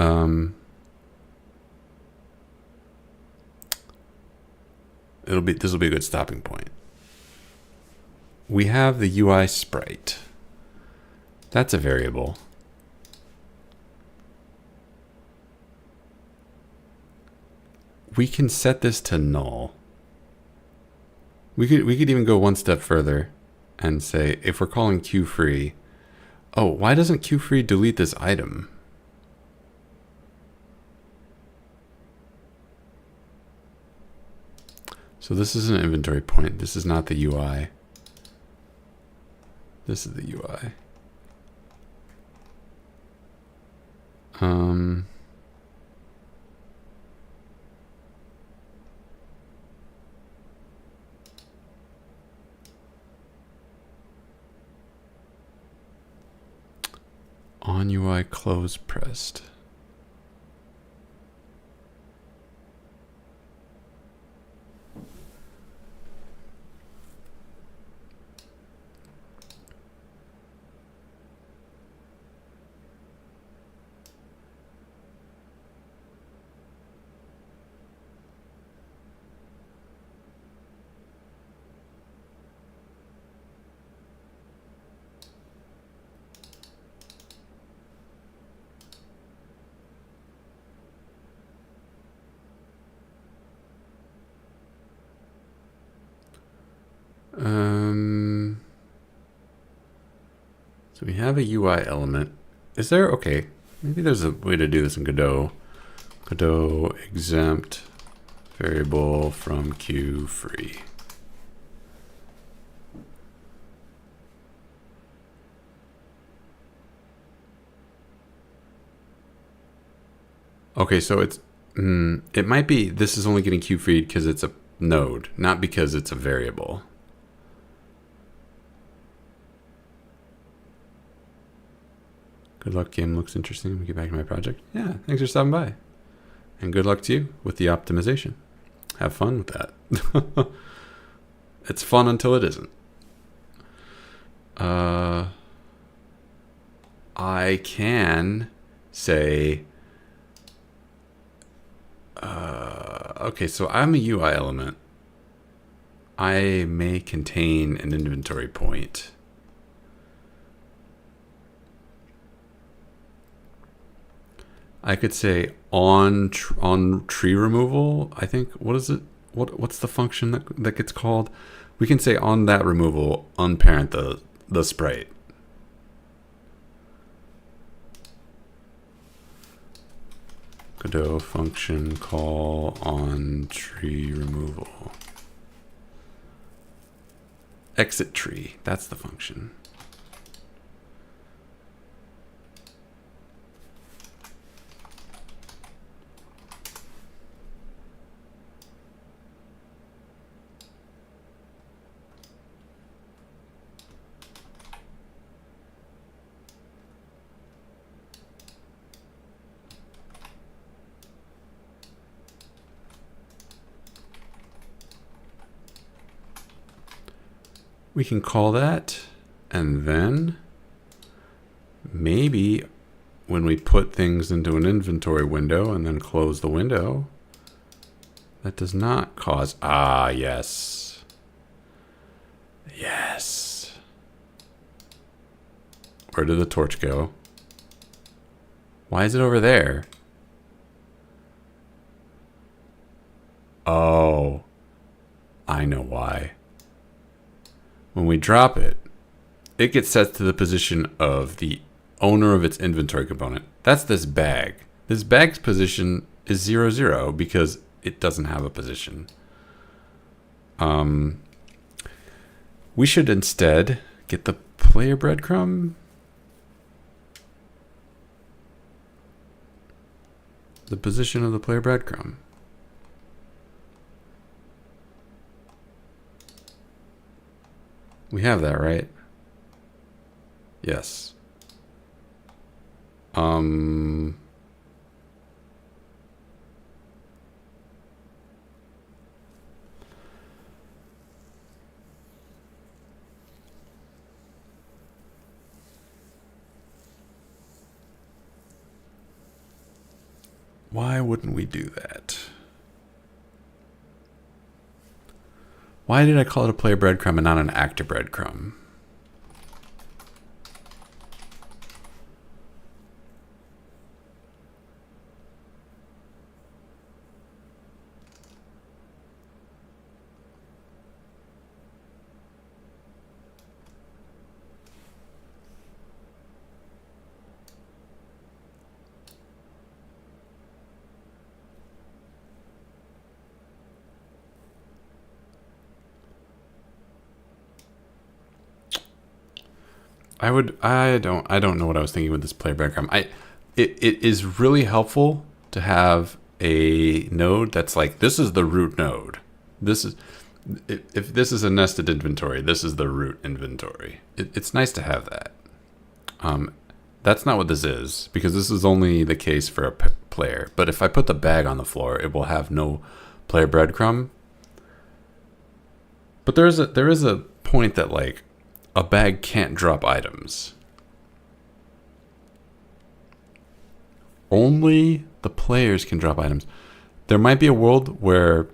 this will be a good stopping point. We have the UI sprite. That's a variable. We can set this to null. We could even go one step further and say if we're calling queue_free, oh, why doesn't queue_free delete this item? So this is an inventory point. This is not the UI. This is the UI. On UI close pressed. So we have a UI element. Is there, okay, maybe there's a way to do this in Godot. Godot exempt variable from queue_free. Okay, so it's, it might be, this is only getting queue_freed because it's a node, not because it's a variable. Good luck, game looks interesting. Let me get back to my project. Yeah, thanks for stopping by. And good luck to you with the optimization. Have fun with that. It's fun until it isn't. I can say, okay, so I'm a UI element. I may contain an inventory point. I could say on tree removal. I think, what is it? What's the function that gets called? We can say on that removal, unparent the sprite. Godot function call on tree removal. Exit tree. That's the function. We can call that, and then maybe when we put things into an inventory window and then close the window, that does not cause, yes. Yes. Where did the torch go? Why is it over there? Oh, I know why. When we drop it, it gets set to the position of the owner of its inventory component. That's this bag. This bag's position is 0, 0 because it doesn't have a position. We should instead get the player breadcrumb. The position of the player breadcrumb. We have that, right? Yes. Why wouldn't we do that? Why did I call it a player breadcrumb and not an actor breadcrumb? I don't know what I was thinking with this player breadcrumb. It is really helpful to have a node that's like, this is the root node. This is, if this is a nested inventory, this is the root inventory. It's nice to have that. That's not what this is, because this is only the case for a player. But if I put the bag on the floor, it will have no player breadcrumb. But there is a point that, like, a bag can't drop items. Only the players can drop items. There might be a world where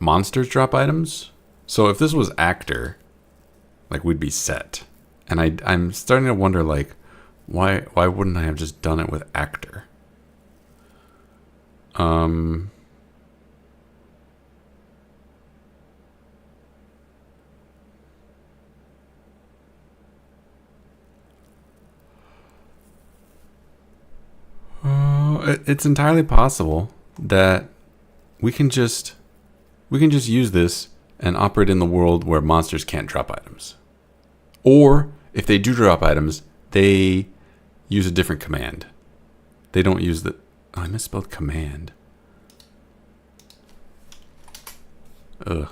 monsters drop items. So if this was actor, like, we'd be set. And I'm starting to wonder, like, why wouldn't I have just done it with actor? It's entirely possible that we can just use this and operate in the world where monsters can't drop items. Or if they do drop items, they use a different command. They don't use the... Oh, I misspelled command. Ugh.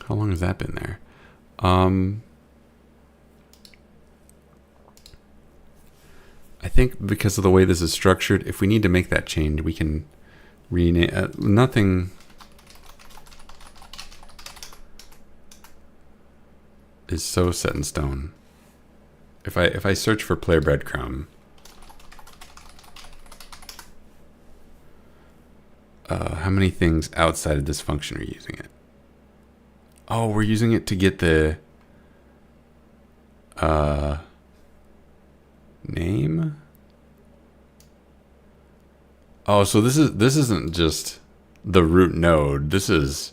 How long has that been there? I think because of the way this is structured, if we need to make that change, we can rename... nothing... is so set in stone. If I search for player breadcrumb, how many things outside of this function are using it? Oh, we're using it to get the name. Oh, so this isn't just the root node. This is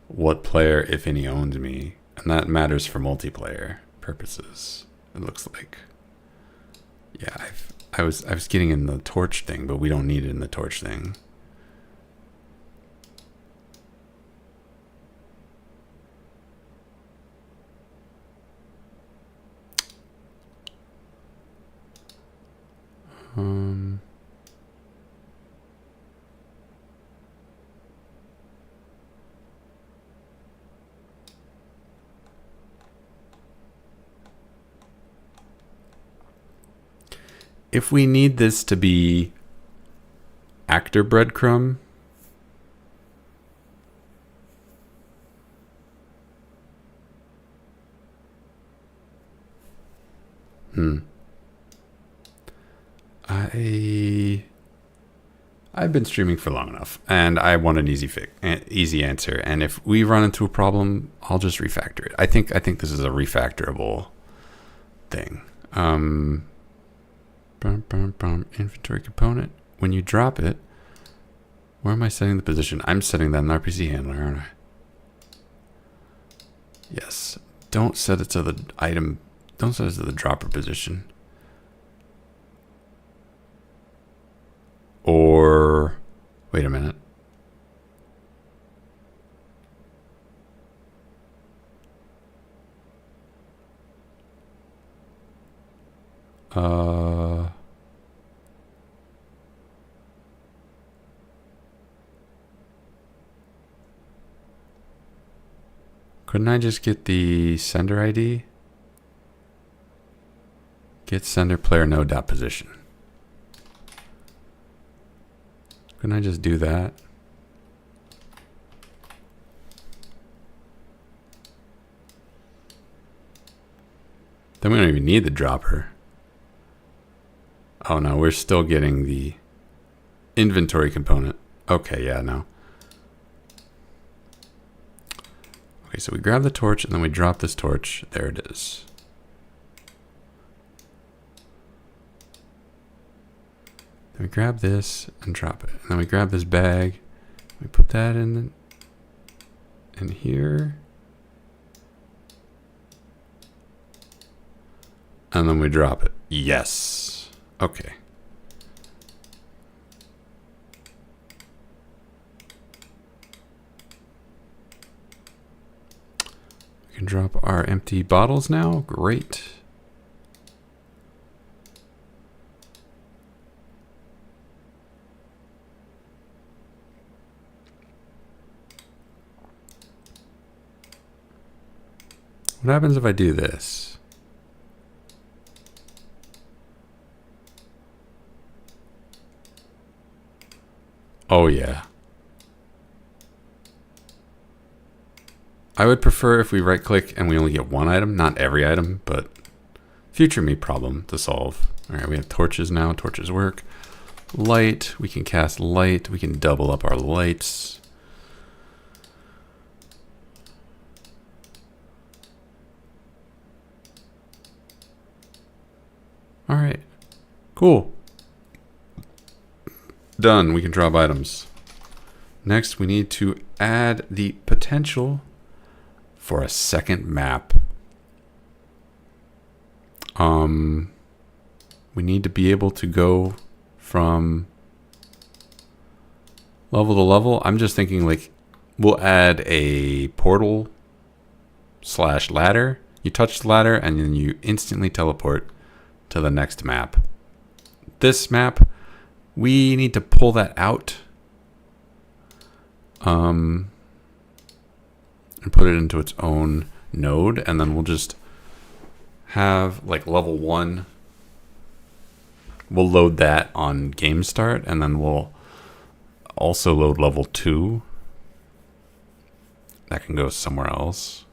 what player, if any, owns me, and that matters for multiplayer purposes. It looks like. Yeah, I was getting in the torch thing, but we don't need it in the torch thing. If we need this to be actor breadcrumb, I've been streaming for long enough, and I want an easy answer. And if we run into a problem, I'll just refactor it. I think this is a refactorable thing. Inventory component. When you drop it, where am I setting the position? I'm setting that in the RPC handler, aren't I? Yes. Don't set it to the item. Don't set it to the dropper position. Or, wait a minute. Couldn't I just get the sender ID? Get sender player node dot position. Couldn't I just do that? Then we don't even need the dropper. Oh no, we're still getting the inventory component. Okay, yeah, no. Okay, so we grab the torch and then we drop this torch. There it is. Then we grab this and drop it. And then we grab this bag. We put that in here. And then we drop it. Yes. Okay. We can drop our empty bottles now. Great. What happens if I do this? Oh yeah. I would prefer if we right click and we only get one item, not every item, but future me problem to solve. All right, we have torches now. Torches work. Light, we can cast light. We can double up our lights. All right, cool. Done, we can drop items. Next, we need to add the potential for a second map. We need to be able to go from level to level. I'm just thinking like we'll add a portal / ladder. You touch the ladder and then you instantly teleport to the next map. This map, we need to pull that out and put it into its own node, and then we'll just have like level 1. We'll load that on game start, and then we'll also load level 2. That can go somewhere else.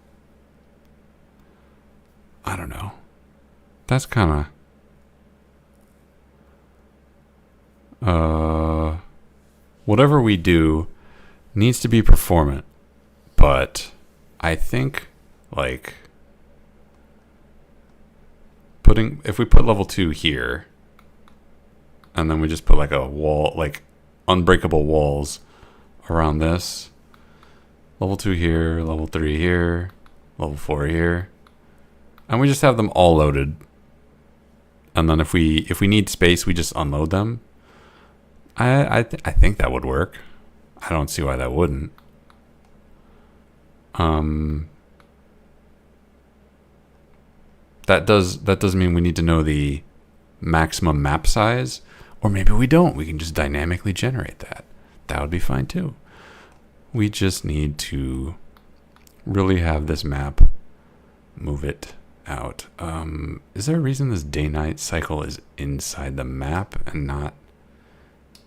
I don't know. That's kind of whatever we do needs to be performant, but I think like if we put level 2 here and then we just put like a wall, like unbreakable walls around this, level 2 here, level 3 here, level 4 here, and we just have them all loaded, and then if we need space, we just unload them. I think that would work. I don't see why that wouldn't. That does mean we need to know the maximum map size, or maybe we don't. We can just dynamically generate that. That would be fine too. We just need to really have this map move it out. Is there a reason this day-night cycle is inside the map and not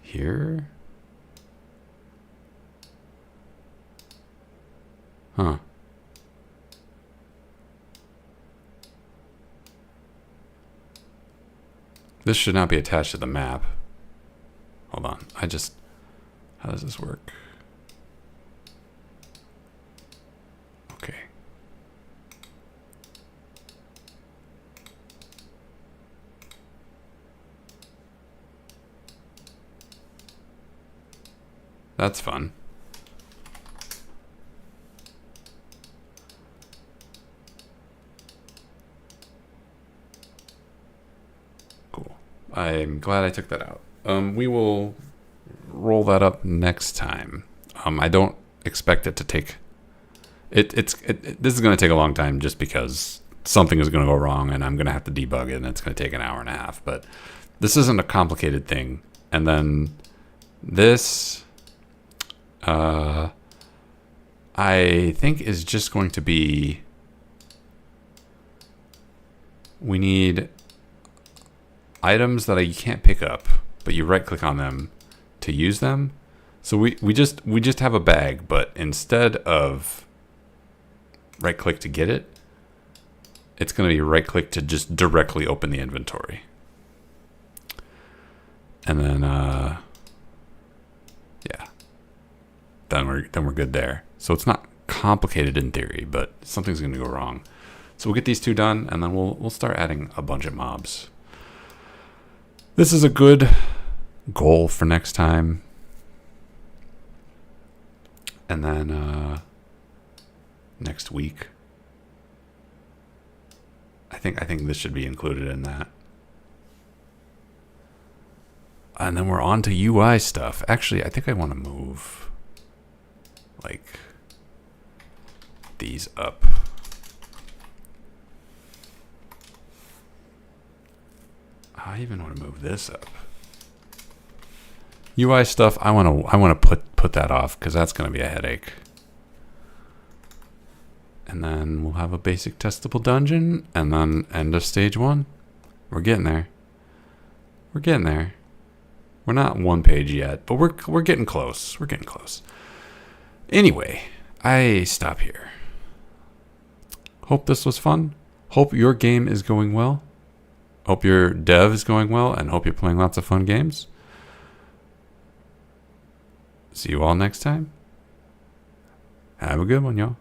here? Huh. This should not be attached to the map. Hold on. How does this work? Okay. That's fun. Cool. I'm glad I took that out. We will roll that up next time. I don't expect it to take... This is going to take a long time just because something is going to go wrong and I'm going to have to debug it and it's going to take an hour and a half. But this isn't a complicated thing. And then this... I think is just going to be, we need items that you can't pick up, but you right click on them to use them. So we just have a bag, but instead of right click to get it, it's going to be right click to just directly open the inventory. And then, yeah. Then we're good there. So it's not complicated in theory, but something's going to go wrong. So we'll get these two done, and then we'll start adding a bunch of mobs. This is a good goal for next time. And then next week, I think this should be included in that. And then we're on to UI stuff. Actually, I think I want to move like these up. I even want to move this up. UI stuff, I want to put that off because that's going to be a headache. And then we'll have a basic testable dungeon, and then end of stage 1. We're getting there. We're getting there. We're not one page yet, but we're getting close. We're getting close. Anyway, I stop here. Hope this was fun. Hope your game is going well. Hope your dev is going well, and hope you're playing lots of fun games. See you all next time. Have a good one, y'all.